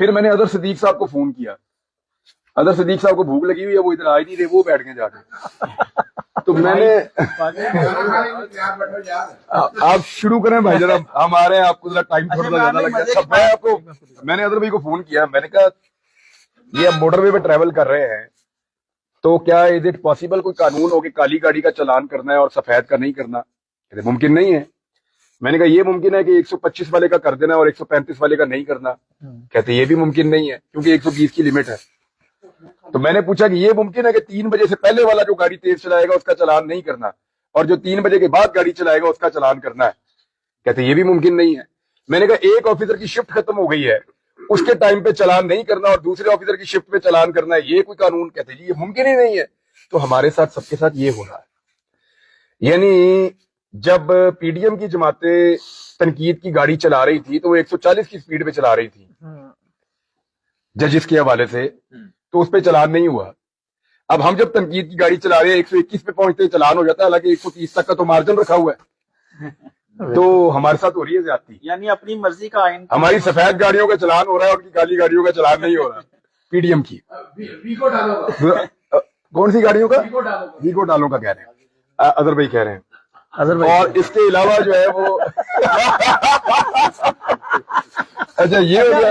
پھر میں نے اظہر صدیق صاحب کو فون کیا. اظہر صدیق صاحب کو بھوک لگی ہوئی ہے, وہ ادھر آ ہی نہیں رہے, وہ بیٹھ گئے جا کے. تو میں نے آپ شروع کریں بھائی جناب, ہم آ رہے ہیں, آپ کو ذرا ٹائم تھوڑا زیادہ لگ گیا. اچھا میں نے اظہر بھائی کو فون کیا, میں نے کہا یہ اب موٹر وے پہ ٹریول کر رہے ہیں تو کیا از اٹ پاسبل کوئی قانون ہو کہ کالی گاڑی کا چلان کرنا ہے اور سفید کا نہیں کرنا؟ ممکن نہیں ہے. میں نے کہا یہ ممکن ہے کہ 125 والے کا کر دینا اور 135 والے کا نہیں کرنا. کہتے یہ بھی ممکن نہیں ہے کیونکہ 120 کی لمٹ ہے. تو میں نے پوچھا کہ یہ ممکن ہے کہ 3 بجے سے پہلے والا جو گاڑی تیز چلائے گا اس کا چلان نہیں کرنا اور جو 3 بجے کے بعد گاڑی چلائے گا اس کا چلان کرنا ہے؟ کہتے یہ بھی ممکن نہیں ہے. میں نے کہا ایک آفیسر کی شفٹ ختم ہو گئی ہے, اس کے ٹائم پہ چلان نہیں کرنا اور دوسرے آفیسر کی شفٹ پہ چلان کرنا ہے, یہ کوئی قانون؟ کہتے جی یہ ممکن ہی نہیں ہے. تو ہمارے ساتھ سب کے ساتھ یہ ہو رہا ہے. یعنی جب پی ڈی ایم کی جماعتیں تنقید کی گاڑی چلا رہی تھی تو وہ 140 کی سپیڈ پہ چلا رہی تھی ججز کے حوالے سے, تو اس پہ چلان نہیں ہوا. اب ہم جب تنقید کی گاڑی چلا رہے ہیں 121 پہ پہنچتے چلان ہو جاتا ہے, حالانکہ 130 تک کا تو مارجن رکھا ہوا ہے. تو ہمارے ساتھ ہو رہی ہے زیادتی, یعنی اپنی مرضی کا آئین. ہماری سفید گاڑیوں کا چلان ہو رہا ہے اور ان کی کالی گاڑیوں کا چلان نہیں ہو رہا. پی ڈی ایم کی کون سی گاڑیوں کا؟ ویگو ڈالوں کا کہہ رہے ہیں, اظہر بھائی کہہ رہے ہیں. اور اس کے علاوہ جو ہے وہ اچھا یہ ہو گیا.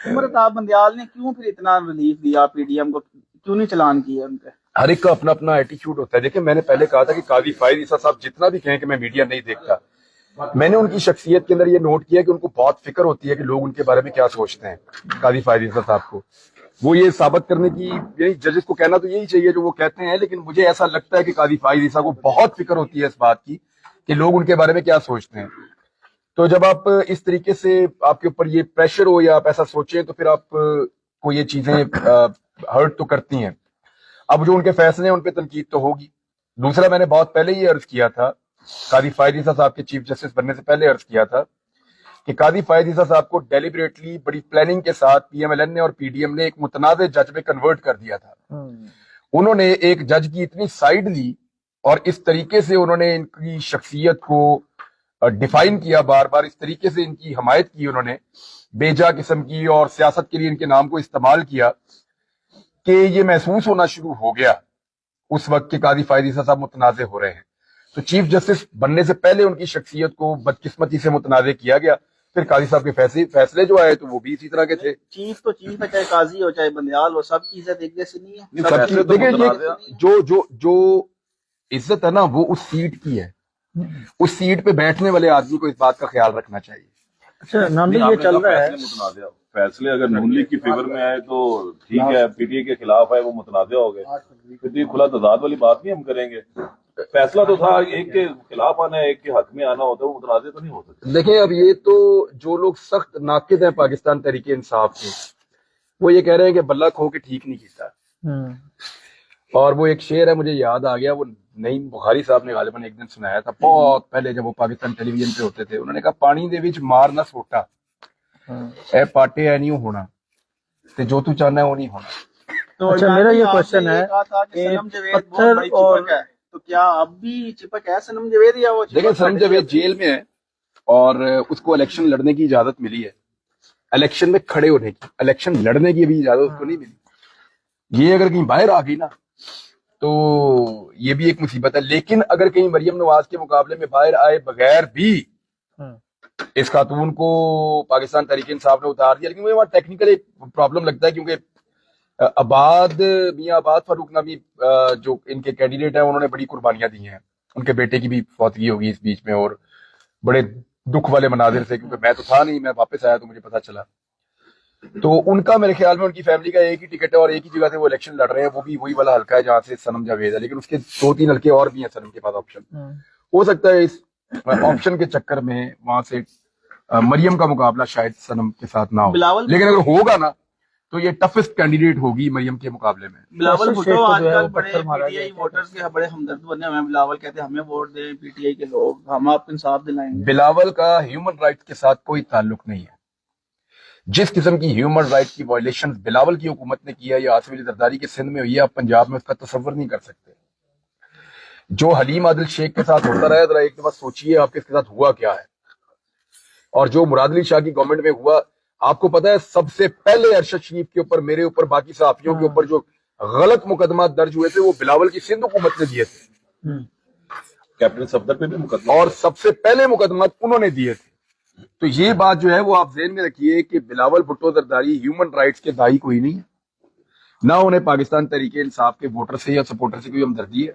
عمر عطا بندیال نے کیوں پھر اتنا ریلیف دیا پی ڈی ایم کو, کیوں نہیں چلان کیا ان پہ؟ ہر ایک کا اپنا اپنا ایٹیچیوڈ ہوتا ہے. دیکھیں میں نے پہلے کہا تھا کہ قاضی فائز عیسیٰ صاحب جتنا بھی کہیں کہ میں میڈیا نہیں دیکھتا, میں نے ان کی شخصیت کے اندر یہ نوٹ کیا کہ ان کو بہت فکر ہوتی ہے کہ لوگ ان کے بارے میں کیا سوچتے ہیں. قاضی فائز عیسیٰ صاحب کو وہ یہ ثابت کرنے کی, یعنی ججز کو کہنا تو یہی چاہیے جو وہ کہتے ہیں, لیکن مجھے ایسا لگتا ہے کہ قاضی فائز عیسیٰ کو بہت فکر ہوتی ہے اس بات کی کہ لوگ ان کے بارے میں کیا سوچتے ہیں. تو جب آپ اس طریقے سے آپ کے اوپر یہ پریشر ہو یا آپ ایسا سوچیں تو پھر آپ کو یہ چیزیں ہرٹ تو کرتی ہیں. اب جو ان کے فیصلے ہیں ان پہ تنقید تو ہوگی. دوسرا میں نے بہت پہلے یہ عرض کیا تھا, قاضی فائز عیسیٰ صاحب کے چیف جسٹس بننے سے پہلے عرض کیا تھا کہ قاضی فائز عیسیٰ صاحب کو ڈیلیبریٹلی بڑی پلاننگ کے ساتھ پی ایم ایل این نے اور پی ڈی ایم نے ایک متنازع جج میں کنورٹ کر دیا تھا. انہوں نے ایک جج کی اتنی سائیڈ لی اور اس طریقے سے انہوں نے ان کی شخصیت کو ڈیفائن کیا, بار بار اس طریقے سے ان کی حمایت کی, انہوں نے بیجا قسم کی اور سیاست کے لیے ان کے نام کو استعمال کیا کہ یہ محسوس ہونا شروع ہو گیا اس وقت کہ قاضی فائز عیسیٰ صاحب متنازع ہو رہے ہیں. تو چیف جسٹس بننے سے پہلے ان کی شخصیت کو بدقسمتی سے متنازع کیا گیا. پھر قاضی صاحب کے فیصلے جو آئے تو وہ بھی اسی طرح کے تھے. چیف تو چیف ہے, چاہے قاضی ہو چاہے بندیال ہو, سب کی عزت ایک جیسی نہیں ہے. سب چیز دیکھیں, یہ جو عزت ہے نا وہ اس سیٹ کی ہے, اس سیٹ پہ بیٹھنے والے آدمی کو اس بات کا خیال رکھنا چاہیے. اچھا نام یہ چل رہا ہے فیصلے اگر نون لیگ کی فیور میں آئے تو ٹھیک ہے, پی ٹی اے کے خلاف ہے وہ متنازع ہو گئے, پھر یہ کھلا تضاد والی بات نہیں ہم کریں گے. فیصلہ تو تھا ایک کے خلاف آنا ہے ایک کے حق میں آنا ہوتا ہے, وہ متنازع تو نہیں ہو سکتا. دیکھیں اب یہ تو جو لوگ سخت ناقد ہیں پاکستان تحریک انصاف کے, وہ یہ کہہ رہے ہیں کہ بلہ کھو کے ٹھیک نہیں کیتا. اور وہ ایک شعر ہے مجھے یاد آ گیا, وہ نعیم بخاری صاحب نے غالباً ایک دن سنایا تھا بہت پہلے جب وہ پاکستان ٹیلی ویژن پہ ہوتے تھے. انہوں نے کہا پانی دے وچ مار نہ سوٹا اے پاٹے اے نہیں ہونا تے جو تو چاہنا ہے وہ نہیں ہونا. اچھا میرا یہ کوشچن ہے کہ پتھر اور تو کیا اب بھی چپک ہے سنم جاوید یا وہ؟ دیکھیں سنم جاوید جیل میں ہے اور اس کو الیکشن لڑنے کی اجازت ملی ہے, الیکشن میں کھڑے ہونے کی, الیکشن لڑنے کی بھی اجازت اس کو نہیں ملی. یہ اگر کہیں باہر آ گئی نا تو یہ بھی ایک مصیبت ہے. لیکن اگر کہیں مریم نواز کے مقابلے میں باہر آئے بغیر بھی اس خاتون کو پاکستان تحریک انصاف نے اتار دیا, لیکن مجھے وہاں ٹیکنیکل ایک پرابلم لگتا ہے کیونکہ میاں آباد فاروق نبی جو ان کے کینڈیڈیٹ ہیں انہوں نے بڑی قربانیاں دی ہیں. ان کے بیٹے کی بھی فوتگی ہوگی اس بیچ میں اور بڑے دکھ والے مناظر سے, کیونکہ میں تو تھا نہیں, میں واپس آیا تو مجھے پتا چلا. تو ان کا میرے خیال میں ان کی فیملی کا ایک ہی ٹکٹ ہے اور ایک ہی جگہ سے وہ الیکشن لڑ رہے ہیں, وہ بھی وہی والا حلقہ ہے جہاں سے سنم جاوید ہے, لیکن اس کے 2-3 حلقے اور بھی ہیں سنم کے پاس آپشن. ہو سکتا ہے اس آپشن کے چکر میں وہاں سے مریم کا مقابلہ شاید سنم کے ساتھ نہ ہو, لیکن اگر ہوگا نا تو یہ ٹفسٹ کینڈیڈیٹ ہوگی مریم کے مقابلے میں. بلاول بھٹو آج کل بڑے پی ٹی آئی ووٹرز کے بڑے ہمدرد بنے ہوئے ہیں. بلاول کہتے ہیں ہمیں ووٹ دیں پی ٹی آئی کے لوگ, ہم آپ کو انصاف دلائیں گے. بلاول کا ہیومن رائٹ کے ساتھ کوئی تعلق نہیں ہے. جس قسم کی ہیومن رائٹ کی وائلیشن بلاول کی حکومت نے کیا یا آصف علی زرداری کے سندھ میں ہوئی ہے, آپ پنجاب میں اس کا تصور نہیں کر سکتے. جو حلیم عادل شیخ کے ساتھ ہوتا رہا ہے ذرا ایک دفعہ سوچئے آپ کے اس کے ساتھ ہوا کیا ہے, اور جو مراد علی شاہ کی گورنمنٹ میں ہوا آپ کو پتا ہے سب سے پہلے ارشد شریف کے اوپر، میرے اوپر، باقی صحافیوں کے اوپر جو غلط مقدمات درج ہوئے تھے وہ بلاول کی سندھ حکومت نے دیے تھے، کیپٹن صفدر پہ بھی مقدمہ اور سب سے پہلے مقدمات انہوں نے دیے تھے. تو یہ بات جو ہے وہ آپ ذہن میں رکھیے کہ بلاول بھٹو زرداری ہیومن رائٹس کے دائی کوئی نہیں ہے، نہ انہیں پاکستان تحریک انصاف کے ووٹر سے یا سپورٹر سے کوئی ہمدردی ہے.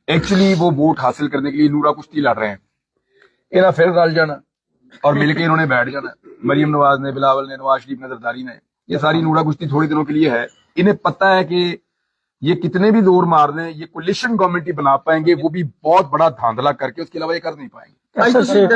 ایکچولی وہ ووٹ حاصل کرنے کے لیے نورا کشتی لڑ رہے ہیں، انہیں پھر رل جانا اور مل کے انہوں نے بیٹھ جانا. مریم نواز نے، بلاول نے، نواز شریف نے، زرداری نے، یہ ساری نورا کشتی تھوڑی دنوں کے لیے ہے. انہیں پتہ ہے کہ یہ کتنے بھی زور مار دیں یہ کولیشن گورنمنٹ ہی بنا پائیں گے، وہ بھی بہت بڑا دھاندلا کر کے، اس کے علاوہ یہ کر نہیں پائیں گے. اچھا شیخ